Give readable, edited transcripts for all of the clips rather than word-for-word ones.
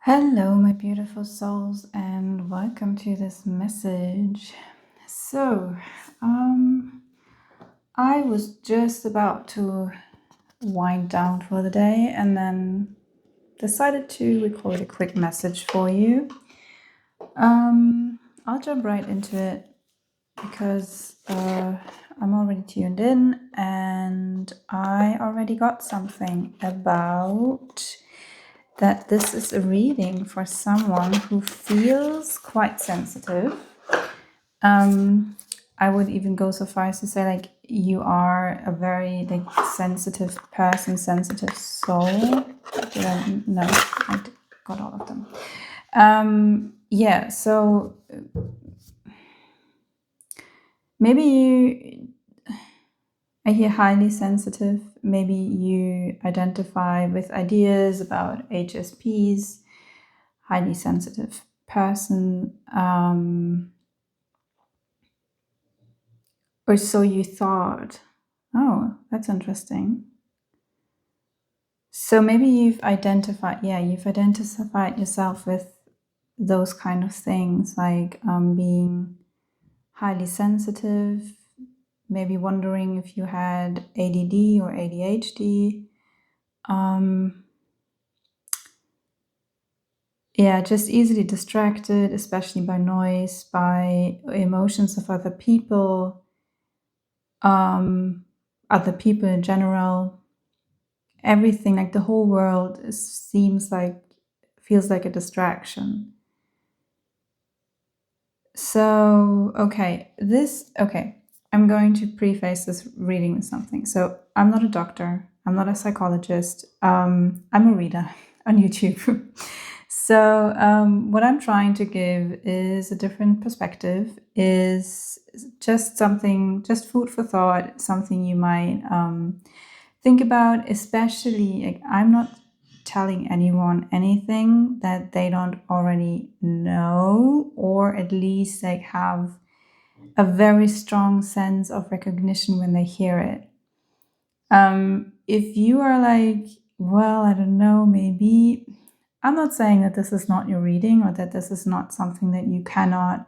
Hello, my beautiful souls, and welcome to this message. So, um, I was just about to wind down for the day and then decided to record a quick message for you. I'll jump right into it because I'm already tuned in and I already got something about that this is a reading for someone who feels quite sensitive. I would even go so far as to say, like, you are a very sensitive person, sensitive soul. Did I? No, I got all of them. Yeah. So maybe I hear highly sensitive. Maybe you identify with ideas about HSPs, highly sensitive person, or so you thought. Oh, that's interesting. So maybe you've identified yourself with those kind of things, like being highly sensitive, maybe wondering if you had ADD or ADHD. Yeah, just easily distracted, especially by noise, by emotions of other people in general. Everything, like the whole world, feels like a distraction. So, okay. I'm going to preface this reading with something. So, I'm not a doctor, I'm not a psychologist, I'm a reader on YouTube. So, what I'm trying to give is a different perspective, is just food for thought, something you might think about, especially, like, I'm not telling anyone anything that they don't already know, or at least like have a very strong sense of recognition when they hear it. If you are like, well, I don't know, maybe, I'm not saying that this is not your reading or that this is not something that you cannot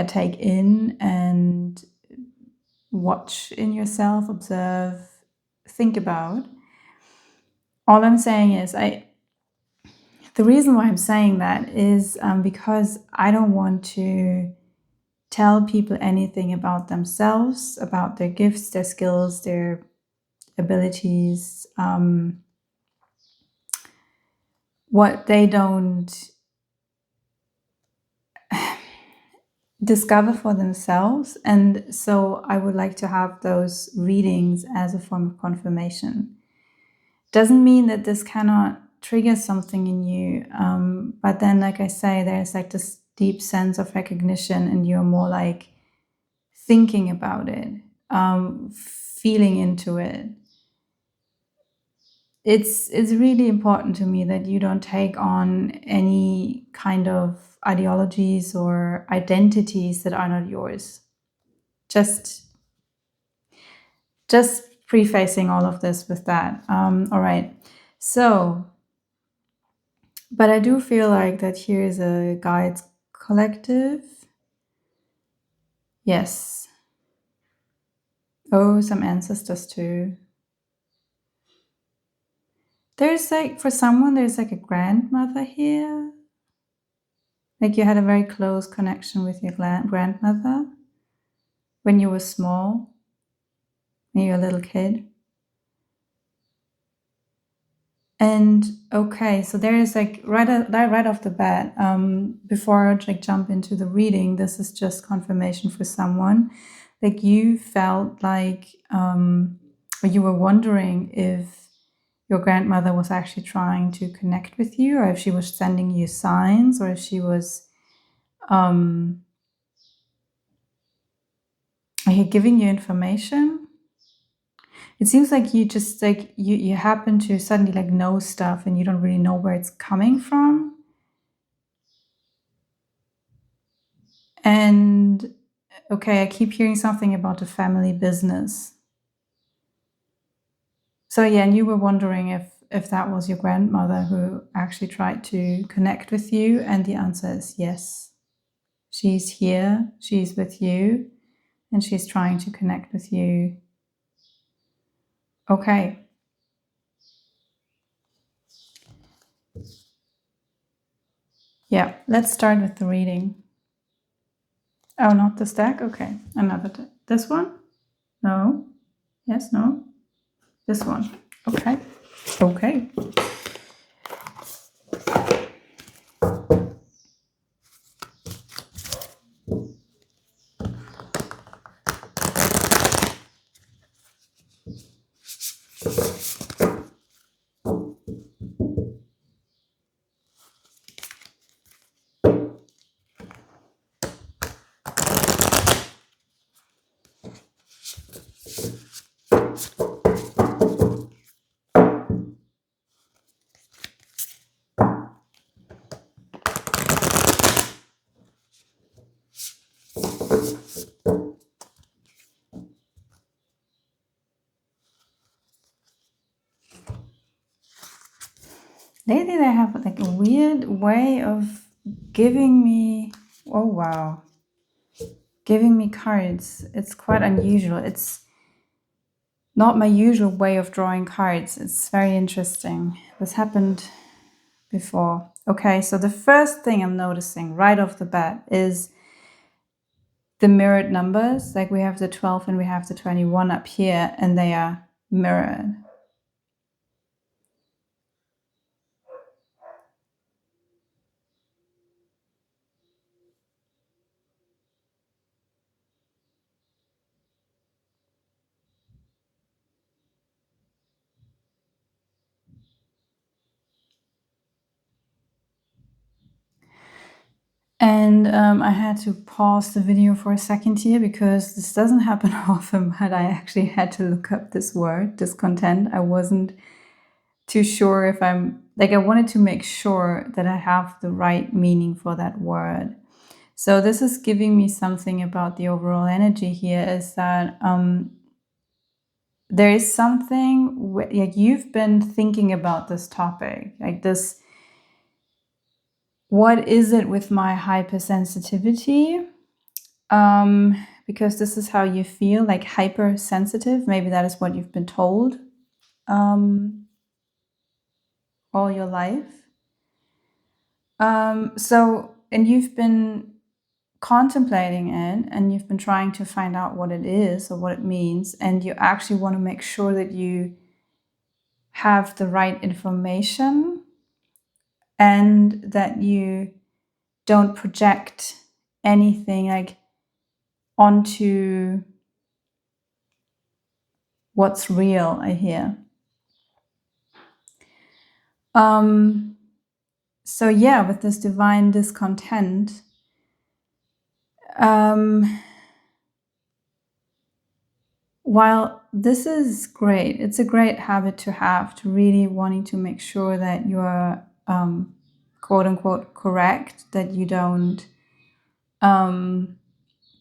take in and watch in yourself, observe, think about. All I'm saying is, the reason why I'm saying that is because I don't want to tell people anything about themselves, about their gifts, their skills, their abilities, what they don't discover for themselves. And so I would like to have those readings as a form of confirmation. Doesn't mean that this cannot trigger something in you. But then, like I say, there's like this deep sense of recognition, and you're more like thinking about it, feeling into it. It's really important to me that you don't take on any kind of ideologies or identities that are not yours. Just prefacing all of this with that. All right. So, but I do feel like that here is a guides collective. Yes. Oh, some ancestors too. There's like, for someone, there's like a grandmother here. Like you had a very close connection with your grandmother when you were small, when you were a little kid. And okay, so there is like right off the bat, before I like jump into the reading, this is just confirmation for someone. Like you felt like, or you were wondering if your grandmother was actually trying to connect with you, or if she was sending you signs, or if she was giving you information. It seems like you just like you happen to suddenly like know stuff and you don't really know where it's coming from. And okay, I keep hearing something about a family business. So yeah, and you were wondering if if that was your grandmother who actually tried to connect with you, and the answer is yes. She's here, she's with you, and she's trying to connect with you. Okay. Yeah, let's start with the reading. Oh, not the stack? Okay, another. This one? No. Yes, no. This one. Okay. Okay. Lately, they have like a weird way of giving me. Oh, wow. Giving me cards. It's quite unusual. It's not my usual way of drawing cards. It's very interesting. This happened before. Okay, so the first thing I'm noticing right off the bat is the mirrored numbers. Like we have the 12 and we have the 21 up here, and they are mirrored. And I had to pause the video for a second here because this doesn't happen often, but I actually had to look up this word, discontent. I wasn't too sure if I wanted to make sure that I have the right meaning for that word. So this is giving me something about the overall energy here, is that there is something like you've been thinking about this topic, like this. What is it with my hypersensitivity? Because this is how you feel, like hypersensitive. Maybe that is what you've been told all your life. And you've been contemplating it, and you've been trying to find out what it is or what it means, and you actually want to make sure that you have the right information and that you don't project anything like onto what's real, I hear. So yeah, with this divine discontent, while this is great, it's a great habit to have, to really wanting to make sure that you're quote unquote correct, that you don't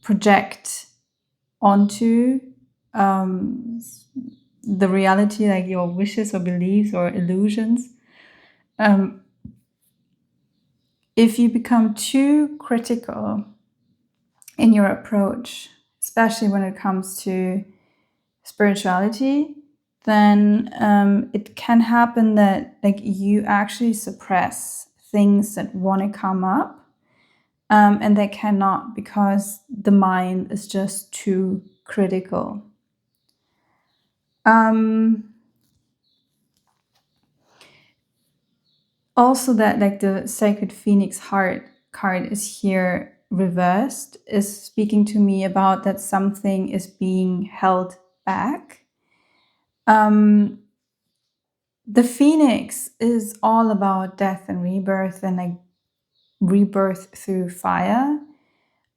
project onto the reality, like your wishes or beliefs or illusions. If you become too critical in your approach, especially when it comes to spirituality, then it can happen that like you actually suppress things that want to come up, and they cannot because the mind is just too critical. Also, that like the Sacred Phoenix Heart card is here reversed is speaking to me about that something is being held back. The phoenix is all about death and rebirth, and like rebirth through fire.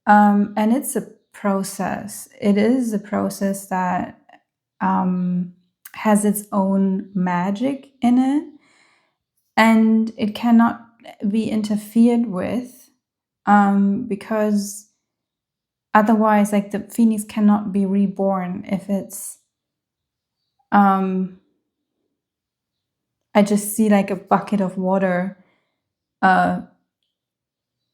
And it's a process. It is a process that has its own magic in it, and it cannot be interfered with, because otherwise, like the phoenix cannot be reborn if it's I just see like a bucket of water uh,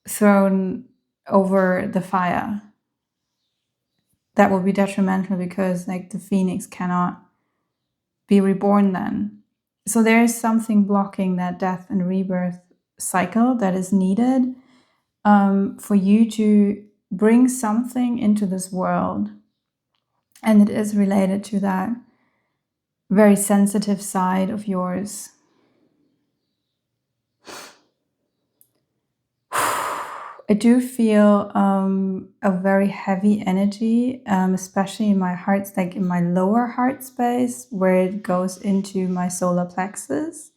thrown over the fire. That will be detrimental because like the phoenix cannot be reborn then. So there is something blocking that death and rebirth cycle that is needed for you to bring something into this world. And it is related to that very sensitive side of yours. I do feel a very heavy energy, especially in my heart, like in my lower heart space, where it goes into my solar plexus.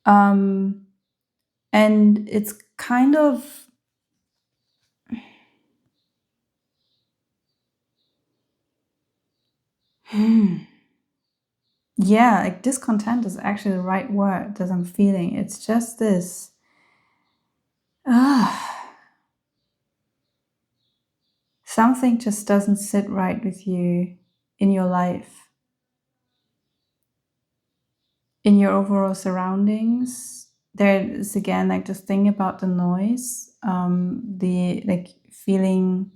And it's kind of, yeah, like discontent is actually the right word that I'm feeling. It's just this, something just doesn't sit right with you in your life, in your overall surroundings. There is again like this thing about the noise, the like feeling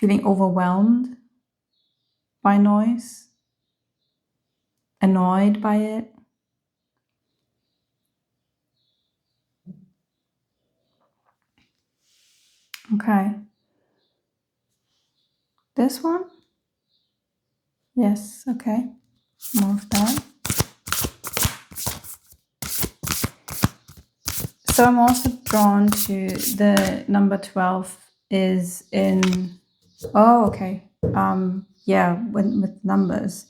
overwhelmed by noise, annoyed by it. Okay, this one, yes, okay, more of that. So I'm also drawn to the number 12 is in, oh, okay. Yeah, with numbers.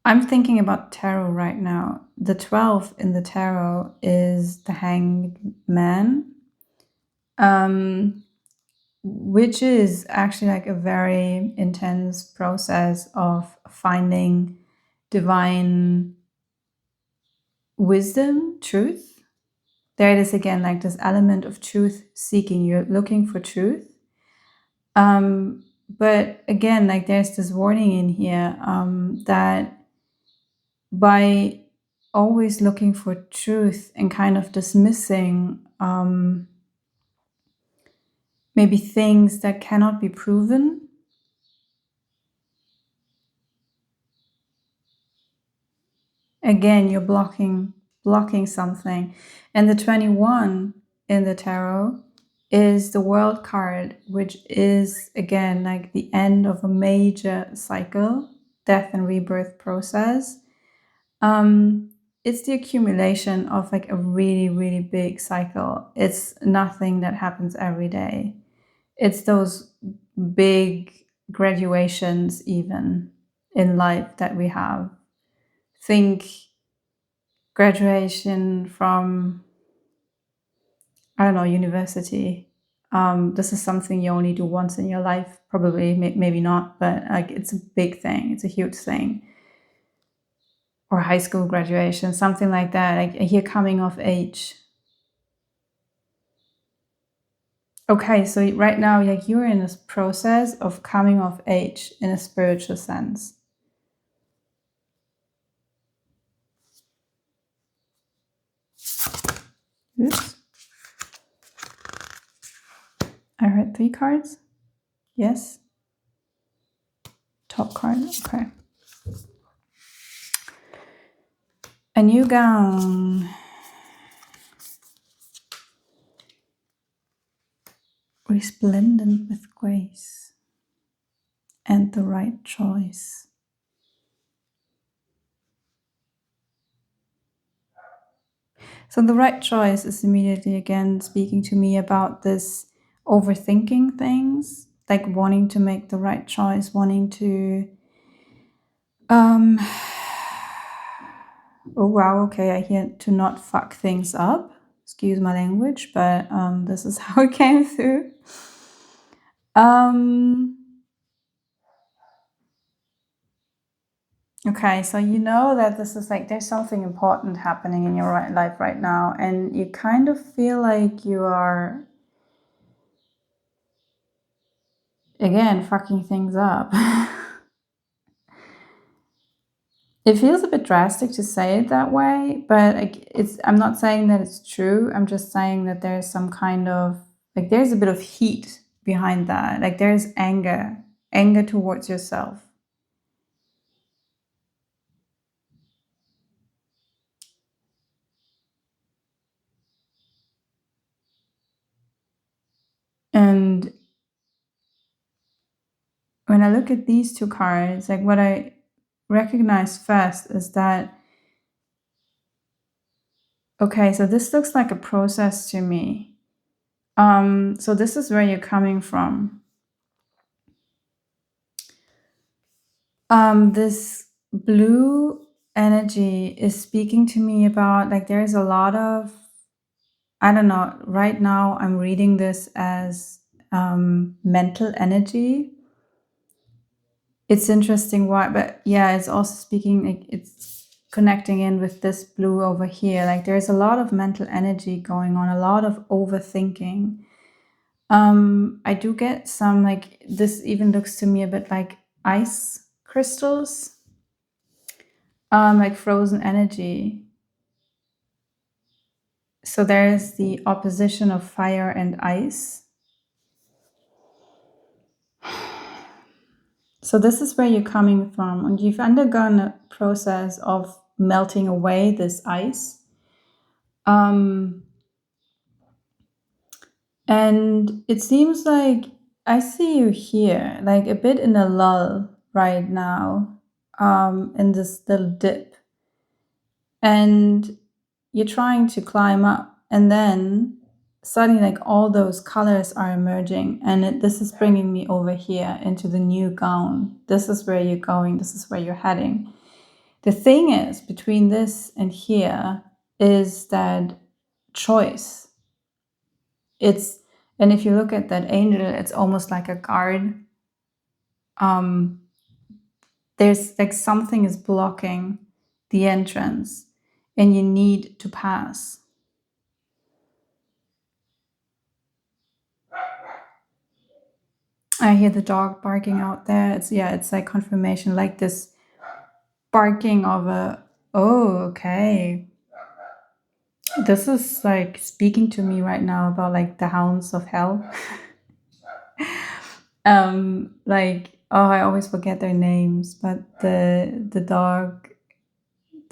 I'm thinking about tarot right now. The 12 in the tarot is the hanged man, which is actually like a very intense process of finding divine wisdom, truth. There it is again, like this element of truth seeking. You're looking for truth. But again, like there's this warning in here that by always looking for truth and kind of dismissing maybe things that cannot be proven, again you're blocking something. And the 21 in the tarot is the world card, which is again like the end of a major cycle, death and rebirth process. It's the accumulation of like a really, really big cycle. It's nothing that happens every day. It's those big graduations, even in life, that we have. Think graduation from, I don't know, university. This is something you only do once in your life, probably, maybe not, but like it's a big thing. It's a huge thing. Or high school graduation, something like that. Like here, coming of age. Okay, so right now, like you're in this process of coming of age in a spiritual sense. Oops. I heard 3 cards. Yes. Top card. Okay. A new gown. Resplendent with grace. And the right choice. So the right choice is immediately again speaking to me about this overthinking things, like wanting to make the right choice, wanting to oh wow, okay, I hear to not fuck things up. Excuse my language, but this is how it came through. Okay, so you know that this is like there's something important happening in your life right now, and you kind of feel like you are again, fucking things up. It feels a bit drastic to say it that way, but like, I'm not saying that it's true. I'm just saying that there's some kind of like there's a bit of heat behind that. Like there's anger towards yourself. And when I look at these two cards, like what I recognize first is that okay, so this looks like a process to me. So this is where you're coming from. This blue energy is speaking to me about like there's a lot of I don't know. Right now, I'm reading this as mental energy. It's interesting why, but yeah, it's also speaking like it's connecting in with this blue over here. Like there's a lot of mental energy going on, a lot of overthinking. I do get some like this even looks to me a bit like ice crystals, like frozen energy. So there's the opposition of fire and ice. So this is where you're coming from, and you've undergone a process of melting away this ice. Um, and it seems like I see you here, like a bit in a lull right now, in this little dip. And you're trying to climb up, and then suddenly, like all those colors are emerging, and this is bringing me over here into the new gown. This is where you're going, this is where you're heading. The thing is, between this and here is that choice. It's and if you look at that angel, it's almost like a guard. Um, there's like something is blocking the entrance, and you need to pass. I hear the dog barking out there. It's like confirmation, like this barking of a oh okay. This is like speaking to me right now about like the hounds of hell. Like oh I always forget their names, but the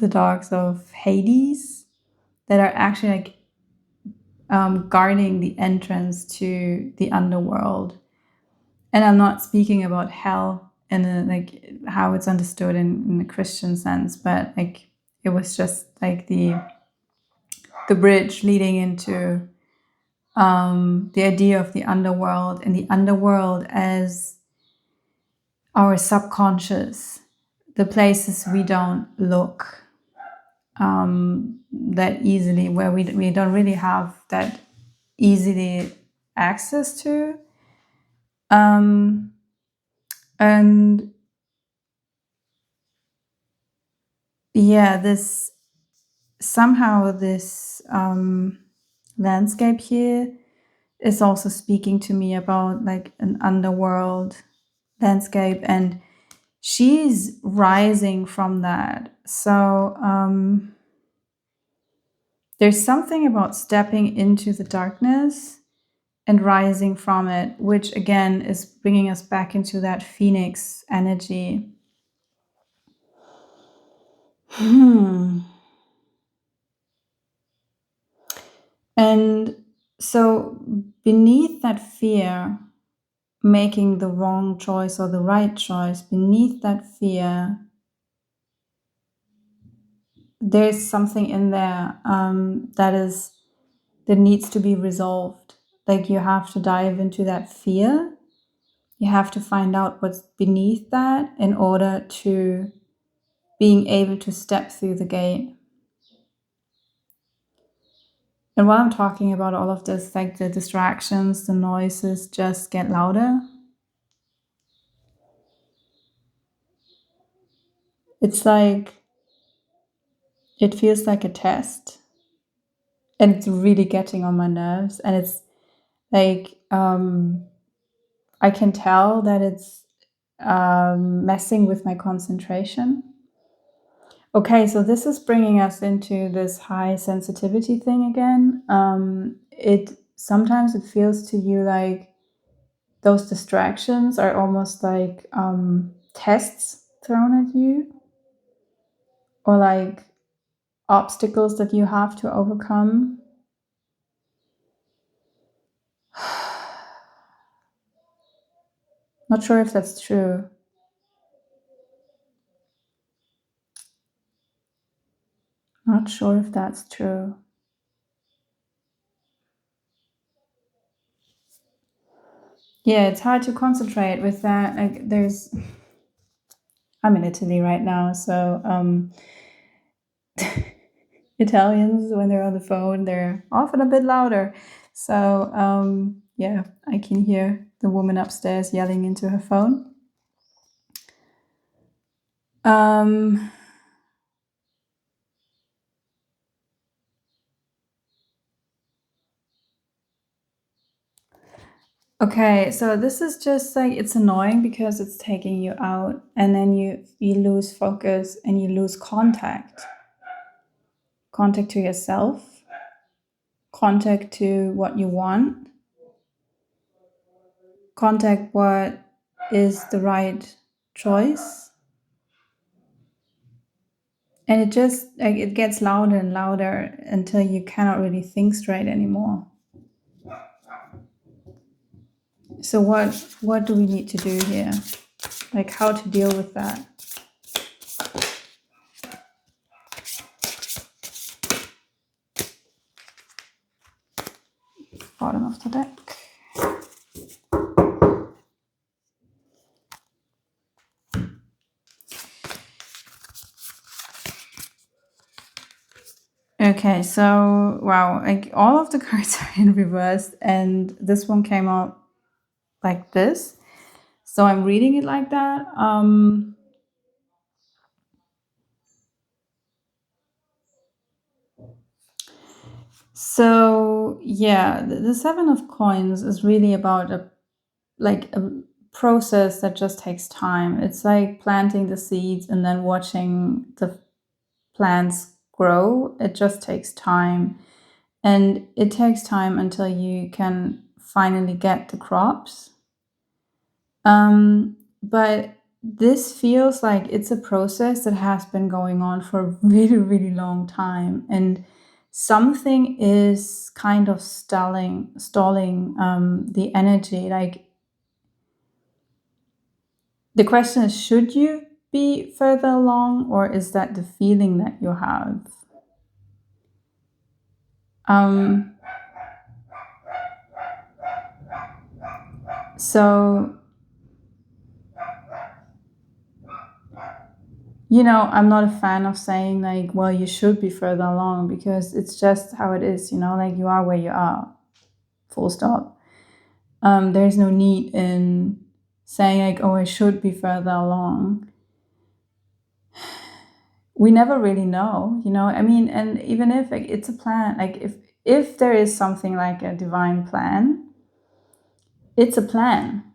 dogs of Hades that are actually like guarding the entrance to the underworld. And I'm not speaking about hell in a, like how it's understood in a Christian sense, but like it was just like the bridge leading into the idea of the underworld, and the underworld as our subconscious, the places we don't look that easily, where we don't really have that easily access to. And yeah, this somehow this landscape here is also speaking to me about like an underworld landscape, and she's rising from that. So there's something about stepping into the darkness and rising from it, which again is bringing us back into that phoenix energy. And so beneath that fear, making the wrong choice or the right choice, beneath that fear, there's something in there that needs to be resolved. Like you have to dive into that fear. You have to find out what's beneath that in order to being able to step through the gate. And while I'm talking about all of this, like the distractions, the noises just get louder. It's like, it feels like a test, and it's really getting on my nerves. And it's like, I can tell that it's messing with my concentration. Okay, so this is bringing us into this high sensitivity thing again. It sometimes it feels to you like those distractions are almost like tests thrown at you, or like obstacles that you have to overcome. Not sure if that's true. Not sure if that's true. Yeah, it's hard to concentrate with that. Like, I'm in Italy right now, so Italians, when they're on the phone, they're often a bit louder. So yeah, I can hear the woman upstairs yelling into her phone. Um, okay, so this is just like it's annoying because it's taking you out, and then you lose focus and you lose contact to yourself, contact to what you want, contact what is the right choice. And it just like it gets louder and louder until you cannot really think straight anymore. So what do we need to do here? Like how to deal with that? Bottom of the deck. Okay, so wow, like all of the cards are in reverse, and this one came out like this. So I'm reading it like that. So yeah, the Seven of Coins is really about a process that just takes time. It's like planting the seeds and then watching the plants grow. It just takes time. And it takes time until you can finally get the crops. But this feels like it's a process that has been going on for a really, really long time. And something is kind of stalling the energy. Like the question is, should you be further along, or is that the feeling that you have? Um, so, I'm not a fan of saying like, well, you should be further along because it's just how it is, like you are where you are, full stop. There's no need in saying like, oh, I should be further along. We never really know, I mean, and even if like, it's a plan, like if there is something like a divine plan, it's a plan,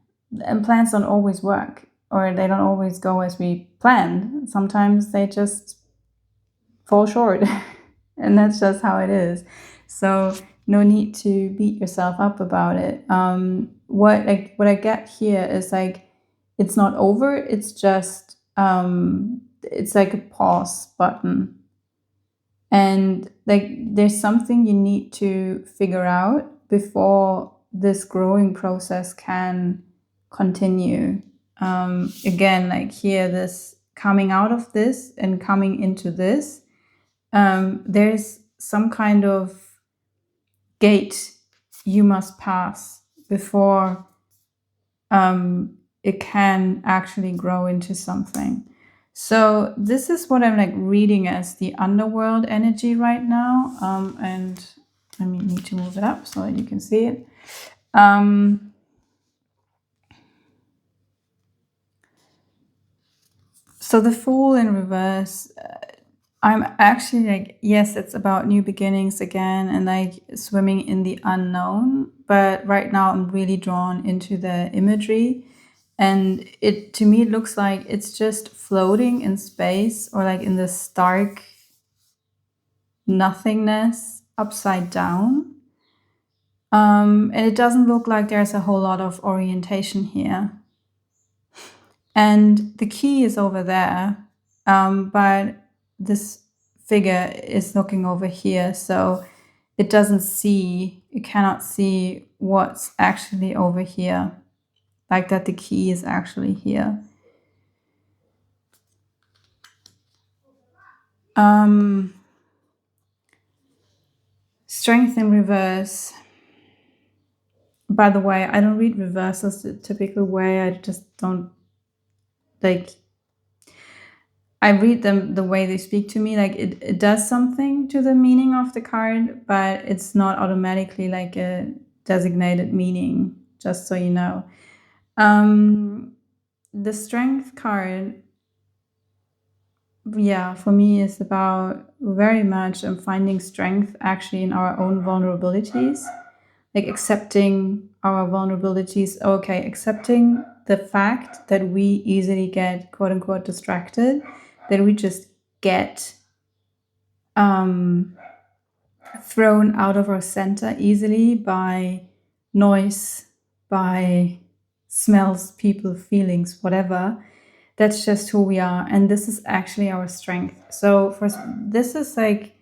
and plans don't always work, or they don't always go as we planned. Sometimes they just fall short and that's just how it is. So no need to beat yourself up about it. What I get here is like it's not over, it's just it's like a pause button, and like there's something you need to figure out before this growing process can continue. Again, like here, this coming out of this and coming into this, there's some kind of gate you must pass before it can actually grow into something. So this is what I'm like reading as the underworld energy right now. And I need to move it up so that you can see it. So the Fool in reverse, I'm actually like, yes, it's about new beginnings again and like swimming in the unknown. But right now, I'm really drawn into the imagery. And it to me, it looks like it's just floating in space or like in this stark nothingness upside down. And it doesn't look like there's a whole lot of orientation here. And the key is over there, but this figure is looking over here, so it cannot see what's actually over here, like that the key is actually here. Um, Strength in reverse. By the way, I don't read reversals the typical way. I just don't like I read them the way they speak to me. Like it does something to the meaning of the card, but it's not automatically like a designated meaning, just so you know. Um, the strength card, yeah, for me is about very much finding strength actually in our own vulnerabilities, like accepting our vulnerabilities. Okay, accepting the fact that we easily get quote unquote distracted, that we just get um, thrown out of our center easily by noise, by smells, people, feelings, whatever. That's just who we are. And this is actually our strength. So, for this is like,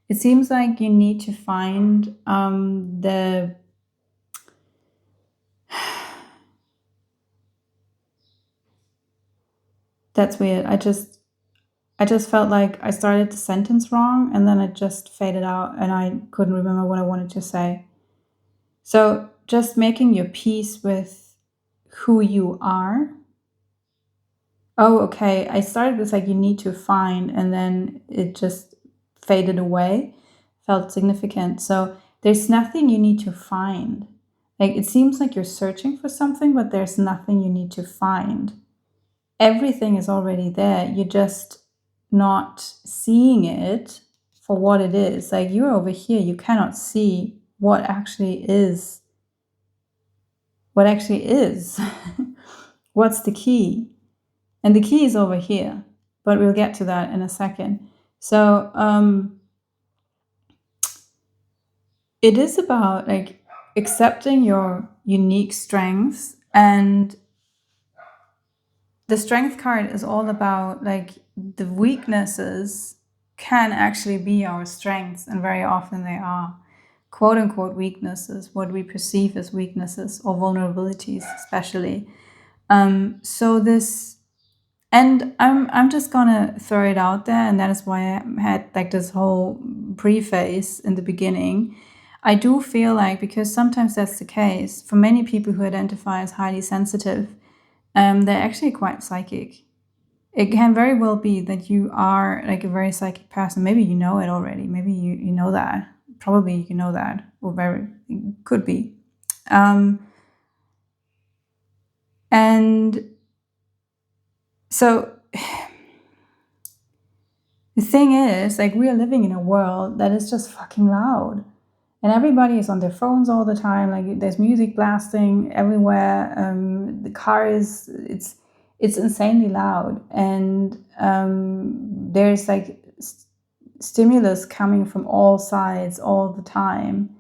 it seems like you need to find the. That's weird. I just felt like I started the sentence wrong and then it just faded out and I couldn't remember what I wanted to say. So just making your peace with who you are. Oh, okay. I started with like you need to find, and then it just faded away, felt significant. So there's nothing you need to find. Like it seems like you're searching for something, but there's nothing you need to find. Everything is already there. You're just not seeing it for what it is. Like you're over here, you cannot see what actually is. What's the key? And the key is over here, but we'll get to that in a second. So it is about like accepting your unique strengths, and the strength card is all about like the weaknesses can actually be our strengths, and very often they are quote unquote weaknesses, what we perceive as weaknesses or vulnerabilities, especially. So this, and I'm just gonna throw it out there, and that is why I had like this whole preface in the beginning. I do feel like, because sometimes that's the case for many people who identify as highly sensitive, they're actually quite psychic. It can very well be that you are like a very psychic person. Maybe you know it already. Maybe you know that. Probably you know that, or very could be. And so the thing is, like, we are living in a world that is just fucking loud. And everybody is on their phones all the time. Like, there's music blasting everywhere. The cars, it's insanely loud. And there's like stimulus coming from all sides all the time.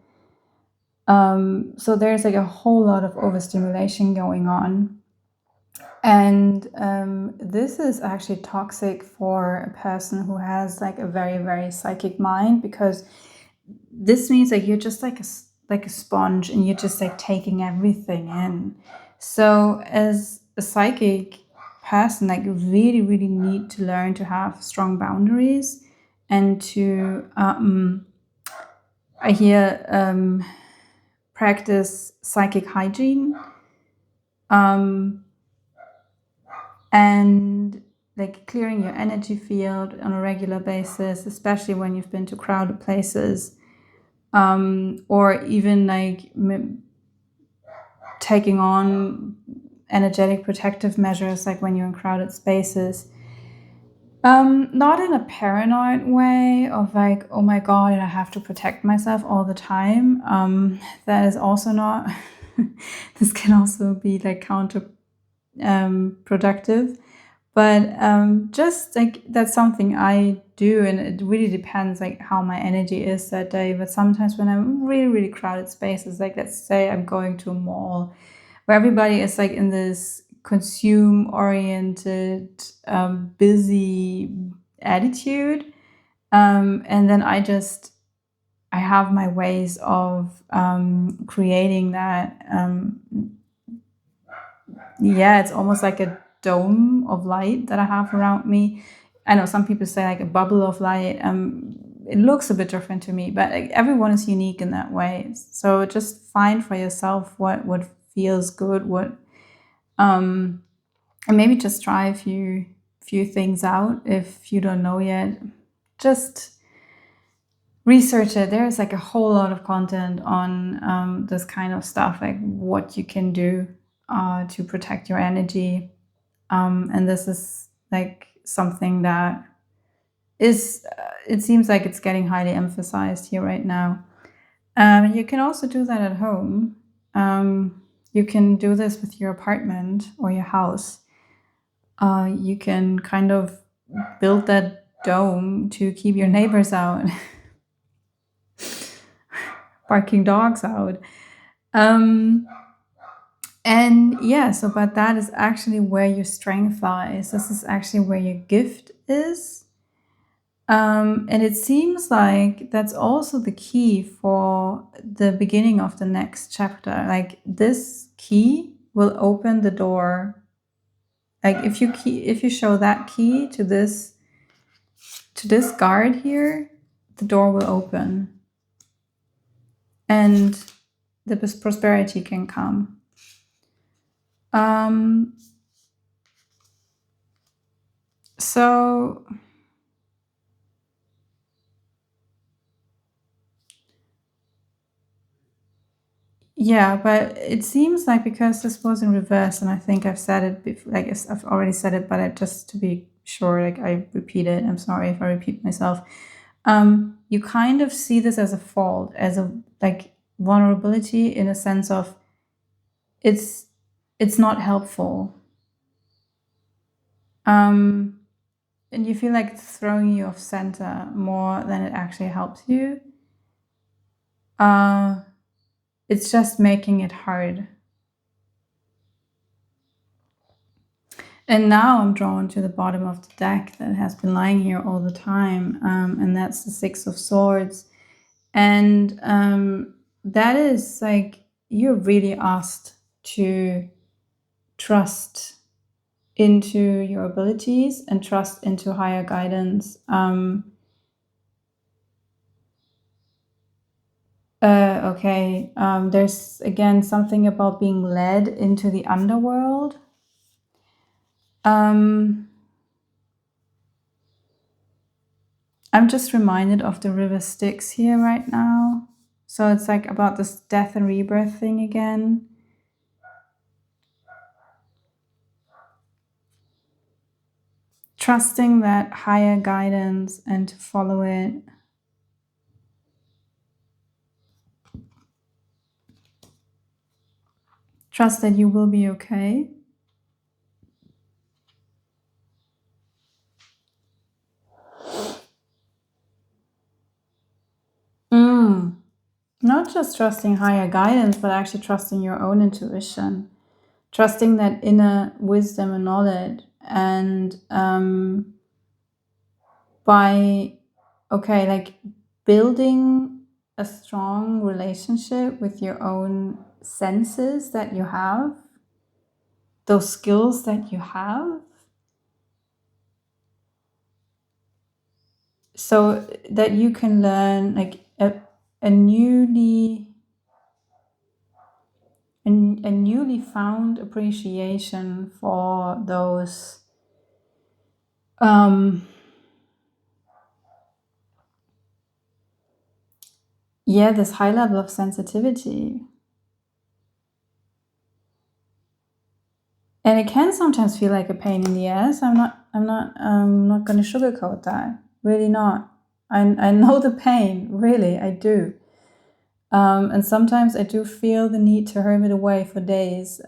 So there's like a whole lot of overstimulation going on. And this is actually toxic for a person who has like a very, very psychic mind, because this means like you're just like a sponge and you're just like taking everything in. So as a psychic person, like you really, really need to learn to have strong boundaries and to I hear practice psychic hygiene. And like clearing your energy field on a regular basis, especially when you've been to crowded places, or even like taking on energetic protective measures, like when you're in crowded spaces. Not in a paranoid way of like, oh my God, I have to protect myself all the time. That is also not, this can also be like counter productive. But just like that's something I do, and it really depends like how my energy is that day. But sometimes when I'm in really, really crowded spaces, like let's say I'm going to a mall where everybody is like in this consume oriented, busy attitude. And then I have my ways of creating that. Yeah, it's almost like a dome of light that I have around me. I know some people say like a bubble of light. It looks a bit different to me, but like, everyone is unique in that way. So just find for yourself what feels good, and maybe just try a few things out if you don't know yet. Just research it. There's like a whole lot of content on this kind of stuff, like what you can do to protect your energy. And this is like something that is, it seems like it's getting highly emphasized here right now. You can also do that at home. You can do this with your apartment or your house. You can kind of build that dome to keep your neighbors out, barking dogs out. Um, and yeah, so but that is actually where your strength lies. This is actually where your gift is. And it seems like that's also the key for the beginning of the next chapter. Like this key will open the door. Like if you show that key to this guard here, the door will open and the prosperity can come. So yeah, but it seems like because this was in reverse, and I think I've said it before, like I've already said it, but just to be sure, like I repeat it. I'm sorry if I repeat myself. You kind of see this as a fault, as a like vulnerability in a sense of it's it's not helpful. And you feel like it's throwing you off center more than it actually helps you. It's just making it hard. And now I'm drawn to the bottom of the deck that has been lying here all the time, and that's the Six of Swords. And that is like you're really asked to trust into your abilities and trust into higher guidance. Okay, there's again something about being led into the underworld. I'm just reminded of the river Styx here right now. So it's like about this death and rebirth thing again. Trusting that higher guidance and to follow it. Trust that you will be okay. Not just trusting higher guidance, but actually trusting your own intuition. Trusting that inner wisdom and knowledge. And by, okay, like building a strong relationship with your own senses that you have, those skills that you have, so that you can learn like a newly found appreciation for those yeah, this high level of sensitivity. And it can sometimes feel like a pain in the ass. not going to sugarcoat that. Really not. I know the pain. Really, I do. And sometimes I do feel the need to hermit away for days.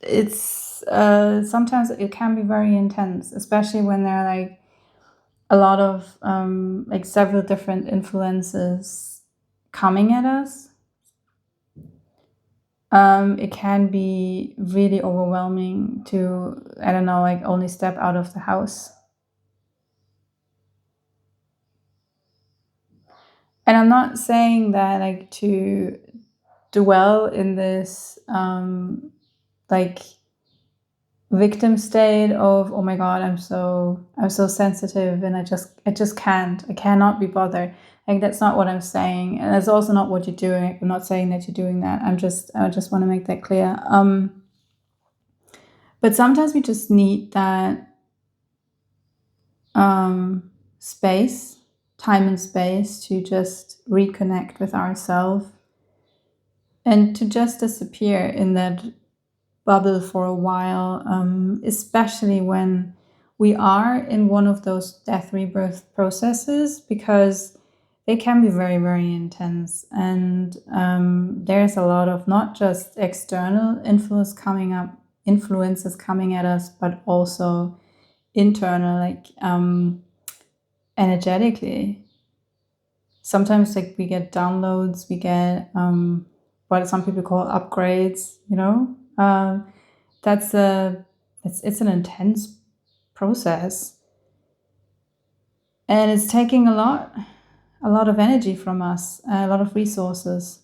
It's sometimes it can be very intense, especially when there are like a lot of like several different influences coming at us. It can be really overwhelming to, I don't know, like only step out of the house. And I'm not saying that like to dwell in this like victim state of, oh my god, I'm so sensitive and I cannot be bothered. Like that's not what I'm saying, and that's also not what you're doing. I'm not saying that you're doing that. I just want to make that clear. But sometimes we just need that space, time and space to just reconnect with ourselves and to just disappear in that bubble for a while, especially when we are in one of those death rebirth processes, because they can be very, very intense. And there's a lot of not just external influences coming at us, but also internal, like energetically. Sometimes like we get downloads, we get what some people call upgrades, that's it's an intense process, and it's taking a lot of energy from us, a lot of resources.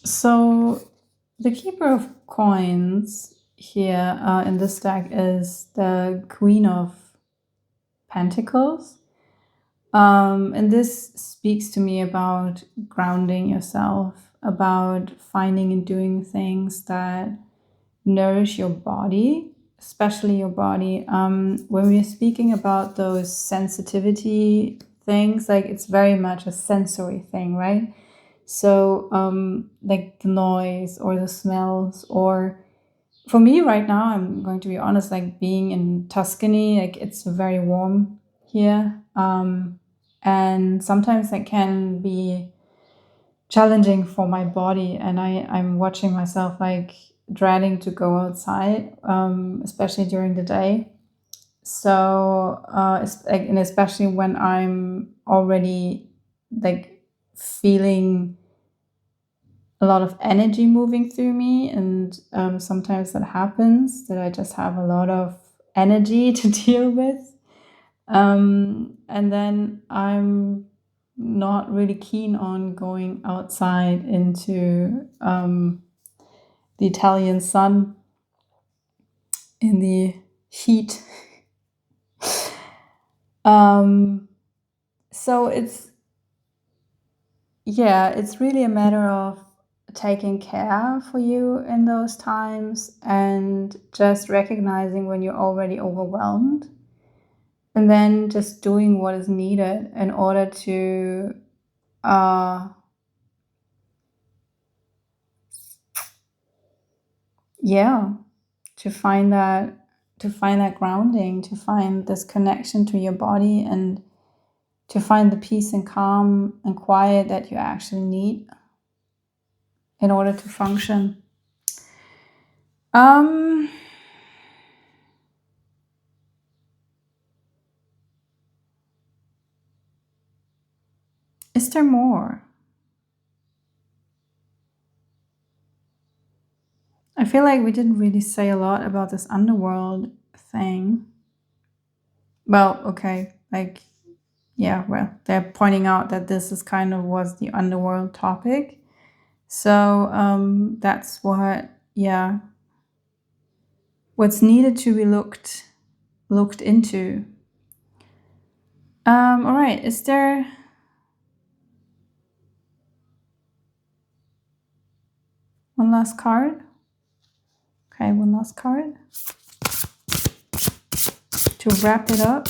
So the keeper of coins here in this deck is the Queen of Pentacles. And this speaks to me about grounding yourself, about finding and doing things that nourish your body, especially your body. When we're speaking about those sensitivity things, like it's very much a sensory thing, right? So like the noise or the smells, or for me right now, I'm going to be honest, like being in Tuscany, like it's very warm here. And sometimes that can be challenging for my body, and I'm watching myself like dreading to go outside, especially during the day. So and especially when I'm already like feeling a lot of energy moving through me, and sometimes that happens that I just have a lot of energy to deal with, and then I'm not really keen on going outside into the Italian sun in the heat. So it's really a matter of taking care for you in those times and just recognizing when you're already overwhelmed, and then just doing what is needed in order to to find that grounding, to find this connection to your body, and to find the peace and calm and quiet that you actually need in order to function. Is there more? I feel like we didn't really say a lot about this underworld thing. Well, okay, like, well, they're pointing out that this is kind of was the underworld topic. So that's what's needed to be looked into. All right, is there one last card? Okay, one last card to wrap it up.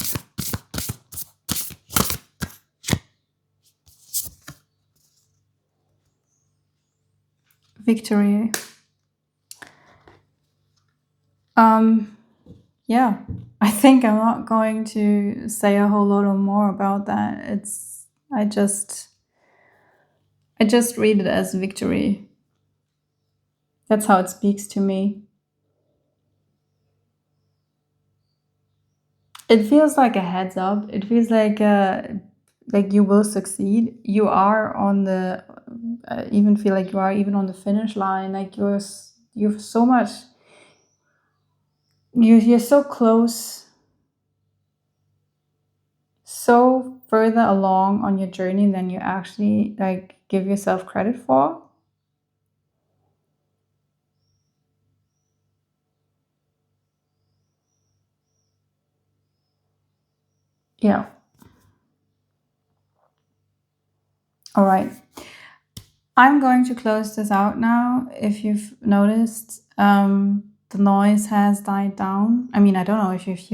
victory. Yeah, I think I'm not going to say a whole lot more about that. I just read it as victory. That's how it speaks to me. It feels like a heads up. It feels like you will succeed. You are on the. I even feel like you are even on the finish line. Like you've so much. You're so close, so further along on your journey than you actually like give yourself credit for. Yeah. All right. I'm going to close this out now. If you've noticed, the noise has died down. I mean, I don't know if if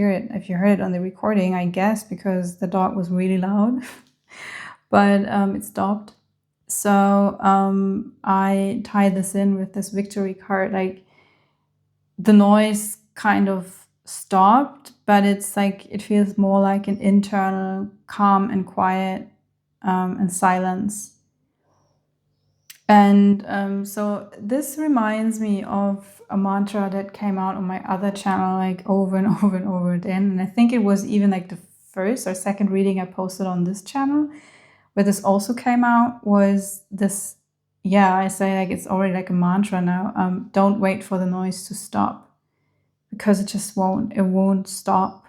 you heard it on the recording, I guess, because the dog was really loud, but it stopped. So I tied this in with this victory card. Like the noise kind of stopped, but it's like it feels more like an internal calm and quiet and silence. And so this reminds me of a mantra that came out on my other channel like over and over and over again. And I think it was even like the first or second reading I posted on this channel where this also came out was this. Yeah, I say like it's already like a mantra now. Don't wait for the noise to stop because it just won't. It won't stop.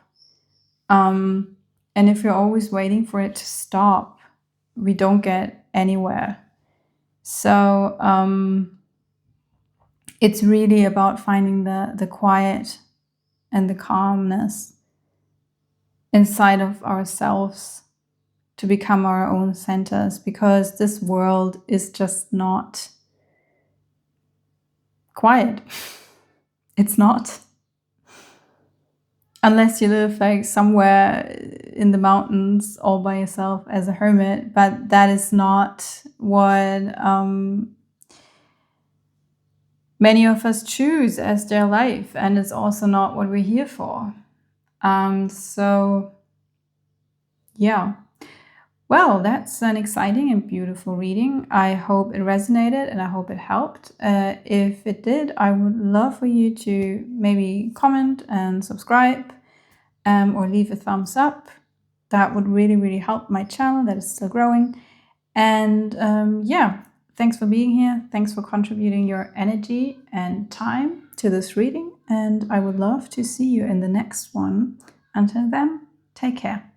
And if you're always waiting for it to stop, we don't get anywhere. So it's really about finding the quiet and the calmness inside of ourselves to become our own centers, because this world is just not quiet. It's not. Unless you live like somewhere in the mountains all by yourself as a hermit, but that is not what many of us choose as their life, and it's also not what we're here for. So yeah. Well, that's an exciting and beautiful reading. I hope it resonated and I hope it helped. If it did, I would love for you to maybe comment and subscribe or leave a thumbs up. That would really, really help my channel that is still growing. And yeah, thanks for being here. Thanks for contributing your energy and time to this reading. And I would love to see you in the next one. Until then, take care.